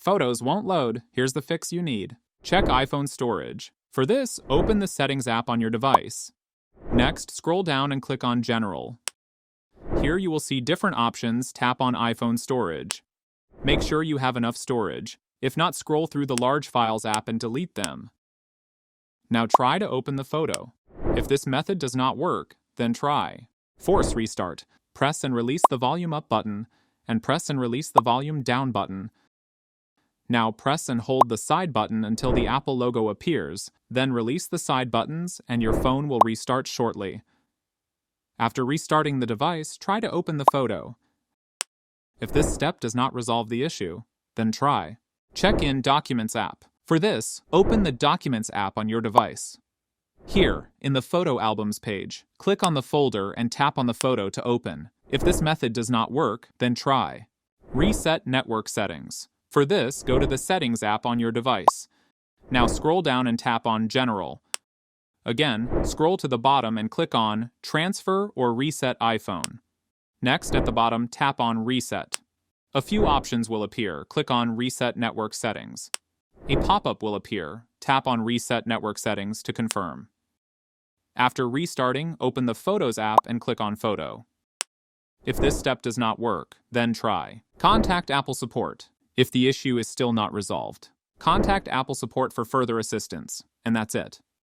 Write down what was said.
Photos won't load. Here's the fix you need. Check iPhone storage. For this, open the Settings app on your device. Next, scroll down and click on General. Here you will see different options. Tap on iPhone storage. Make sure you have enough storage. If not, scroll through the Large Files app and delete them. Now try to open the photo. If this method does not work, then try Force Restart. Press and release the volume up button, and press and release the volume down button. Now press and hold the side button until the Apple logo appears, then release the side buttons and your phone will restart shortly. After restarting the device, try to open the photo. If this step does not resolve the issue, then try Check in Documents app. For this, open the Documents app on your device. Here, in the Photo Albums page, click on the folder and tap on the photo to open. If this method does not work, then try Reset Network Settings. For this, go to the Settings app on your device. Now scroll down and tap on General. Again, scroll to the bottom and click on Transfer or Reset iPhone. Next, at the bottom, tap on Reset. A few options will appear. Click on Reset Network Settings. A pop-up will appear. Tap on Reset Network Settings to confirm. After restarting, open the Photos app and click on Photo. If this step does not work, then try Contact Apple Support. If the issue is still not resolved, contact Apple Support for further assistance. And that's it.